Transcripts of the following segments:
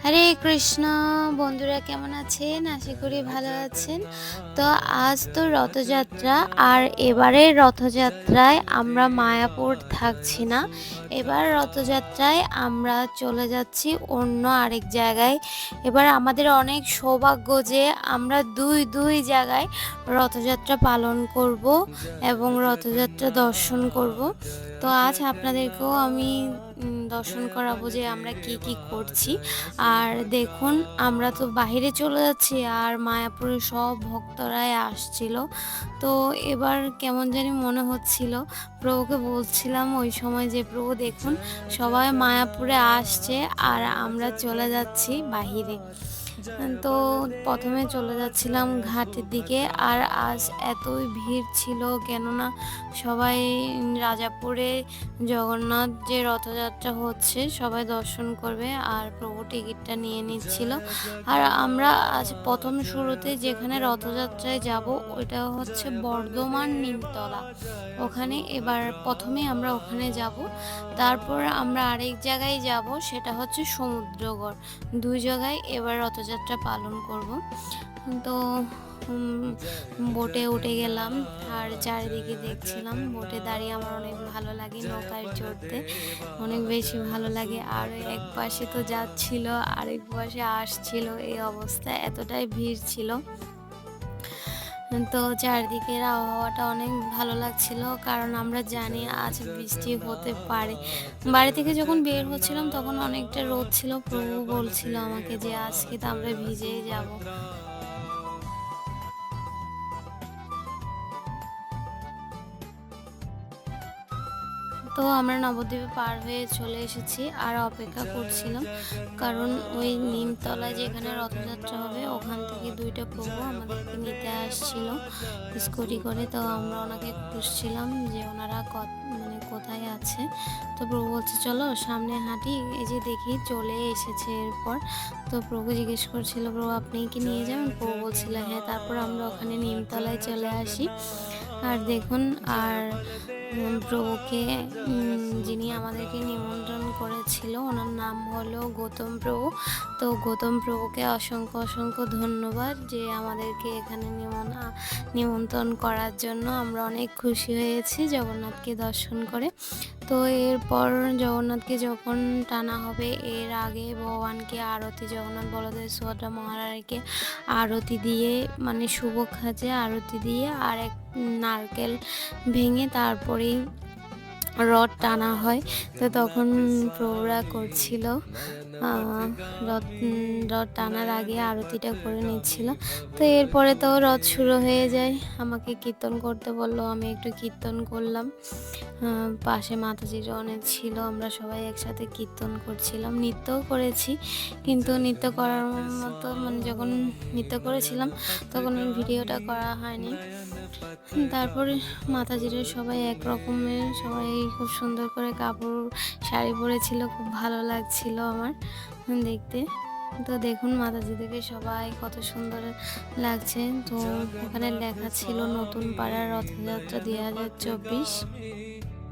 হরে কৃষ্ণ। বন্ধুরা কেমন আছেন? আশা করি ভালো আছেন। তো আজ তো রথযাত্রা, আর এবারের রথযাত্রায় আমরা মায়াপুর থাকছি না। এবার রথযাত্রায় আমরা চলে যাচ্ছি অন্য আরেক জায়গায়। এবার আমাদের অনেক সৌভাগ্য যে আমরা দুই জায়গায় রথযাত্রা পালন করব এবং রথযাত্রা দর্শন করব। তো আজ আপনাদেরকেও আমি দর্শন করাবো যে আমরা কি করছি। আর দেখুন, আমরা তো বাইরে চলে যাচ্ছি আর মায়াপুরে সব ভক্তরাই আসছিল। তো এবার কেমন জানি মনে হচ্ছিল, প্রভুকে বলছিলাম ওই সময় যে প্রভু দেখুন সবাই মায়াপুরে আসছে আর আমরা চলে যাচ্ছি বাহিরে। তো প্রথমে চলে যাচ্ছিলাম ঘাটের দিকে, আর আজ এতই ভিড় ছিল, কেননা সবাই রাজাপুরে জগন্নাথ যে রথযাত্রা হচ্ছে সবাই দর্শন করবে, আর প্রভু টিকিটটা নিয়ে নিচ্ছিল। আর আমরা আজ প্রথম শুরুতে যেখানে রথযাত্রায় যাব ওইটা হচ্ছে বর্ধমান নিমতলা। ওখানে এবার প্রথমে আমরা ওখানে যাব, তারপর আমরা আরেক জায়গায় যাব, সেটা হচ্ছে সমুদ্রগড়। দুই জায়গায় এবার রথযাত্রা পালন করব। তো বোটে উঠে গেলাম আর চারিদিকে দেখছিলাম। বোটে দাঁড়িয়ে আমার অনেক ভালো লাগে, নৌকায় চড়তে অনেক বেশি ভালো লাগে। আর এক পাশে তো যাচ্ছিল, আরেক পাশে আসছিল, এই অবস্থা এতটাই ভিড় ছিল। তো চারদিকের আবহাওয়াটা অনেক ভালো লাগছিল, কারণ আমরা জানি আজ বৃষ্টি হতে পারে। বাড়ি থেকে যখন বের হচ্ছিলাম তখন অনেকটা রোদ ছিল। প্রভু বলছিল আমাকে যে আজকে তো আমরা ভিজেই যাব। তো আমরা নবদ্বীপে পার হয়ে চলে এসেছি আর অপেক্ষা করছিলাম, কারণ ওই নিমতলায় যেখানে রথযাত্রা হবে ওখান থেকে দুইটা প্রভু আমাদেরকে নিতে আসছিল স্কুটি করে। তো আমরা ওনাকে খুঁজছিলাম যে ওনারা কোথায় আছে। তো প্রভু বলছে চলো সামনে হাঁটি, এই যে দেখি চলে এসেছে। এরপর তো প্রভু জিজ্ঞেস করছিল প্রভু আপনি কি নিয়ে যাবেন? প্রভু বলছিল হ্যাঁ। তারপর আমরা ওখানে নিমতলায় চলে আসি। আর দেখুন, আর প্রভুকে যিনি আমাদেরকে নিমন্ত্রণ করেছিল ওনার নাম হলো গৌতম প্রভু। তো গৌতম প্রভুকে অসংখ্য ধন্যবাদ যে আমাদেরকে এখানে নিমন্ত্রণ করার জন্য। আমরা অনেক খুশি হয়েছি জগন্নাথকে দর্শন করে। তো এরপর জগন্নাথকে যখন টানা হবে, এর আগে ভগবানকে আরতি, জগন্নাথ বলদেব সুভদ্রা মহারানীকে আরতি দিয়ে, মানে শুভ খাজে আরতি দিয়ে আর এক নারকেল ভেঙে তারপরেই রথ টানা হয়। তো তখন প্রভুরা করছিল রথ টানার আগে আরতিটা করে নিচ্ছিল। তো এরপরে তো রথ শুরু হয়ে যায়, আমাকে কীর্তন করতে বললো, আমি একটু কীর্তন করলাম। পাশে মাতাজিরা অনেক ছিল, আমরা সবাই একসাথে কীর্তন করছিলাম, নৃত্যও করেছি। কিন্তু নৃত্য করার মতো, মানে যখন নৃত্য করেছিলাম তখন ওই ভিডিওটা করা হয়নি। তারপরে মাতাজিরা সবাই এক রকমের, সবাই খুব সুন্দর করে কাপড় শাড়ি পরেছিল, খুব ভালো লাগছিল আমার দেখতে। তো দেখুন মাতাজিদেরকে সবাই কত সুন্দর লাগছে। তো ওখানে লেখা ছিল নতুন পাড়ার রথযাত্রা 2024।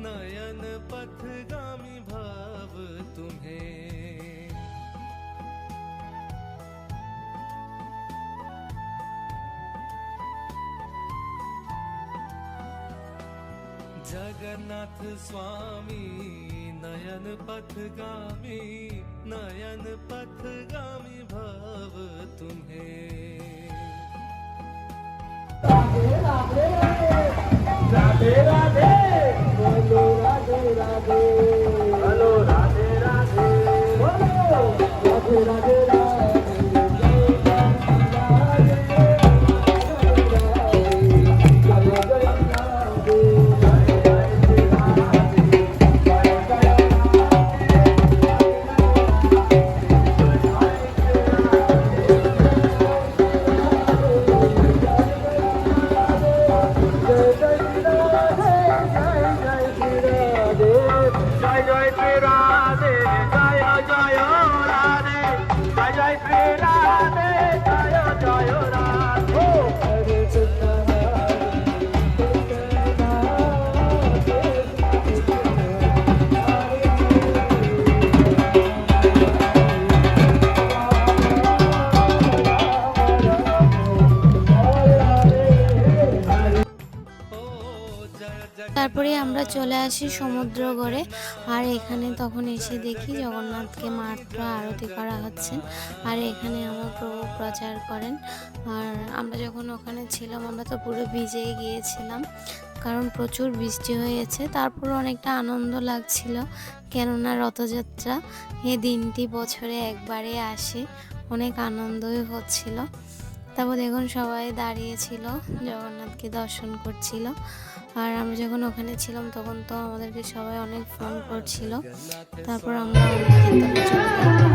नयन पथगामी भाव तुम्हें जगन्नाथ स्वामी नयन पथगामी भाव तुम्हें। राधे राधे बोलो राधे राधे, बोलो राधे राधे, बोलो राधे राधे राधे। তারপরে আমরা চলে আসি সমুদ্রগড়ে। আর এখানে তখন এসে দেখি জগন্নাথকে মাত্র আরতি করা হচ্ছে। আর এখানে আমার প্রভু প্রচার করেন। আর আমরা যখন ওখানে ছিলাম আমরা তো পুরো ভিজেই গিয়েছিলাম, কারণ প্রচুর বৃষ্টি হয়েছে। তারপর অনেকটা আনন্দ লাগছিল, কেননা রথযাত্রা এই দিনটি বছরে একবারে আসে, অনেক আনন্দই হচ্ছিল। তারপর দেখুন সবাই দাঁড়িয়েছিল, জগন্নাথকে দর্শন করছিল। আর আমরা যখন ওখানে ছিলাম তখন তো আমাদেরকে সবাই অনেক ফোন করছিল। তারপর আমরা অনেক কীর্তনে চলে গেলাম।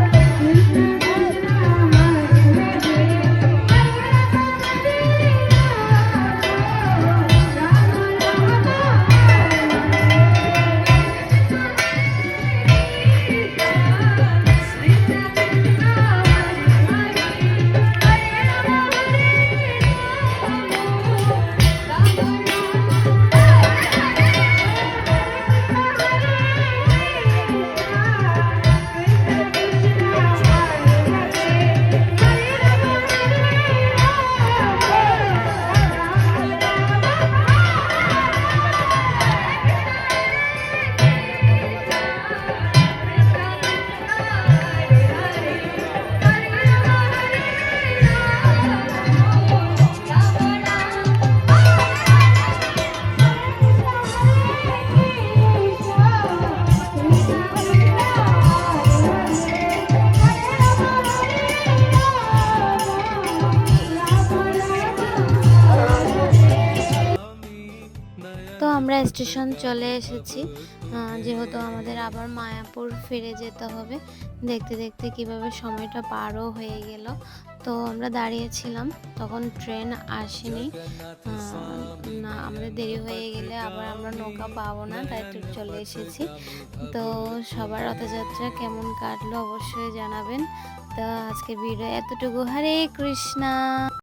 তো আমরা স্টেশন চলে এসেছি, যেহেতু আমাদের আবার মায়াপুর ফিরে যেতে হবে। দেখতে দেখতে কিভাবে সময়টা পারও হয়ে গেল। তো আমরা দাঁড়িয়েছিলাম, তখন ট্রেন আসেনি। না, আমাদের দেরি হয়ে গেলে আবার আমরা নৌকা পাবো না, তাই তো চলে এসেছি। তো সবার রথযাত্রা কেমন কাটলো অবশ্যই জানাবেন। তো আজকে ভিডিও এতটুকু। হরে কৃষ্ণা।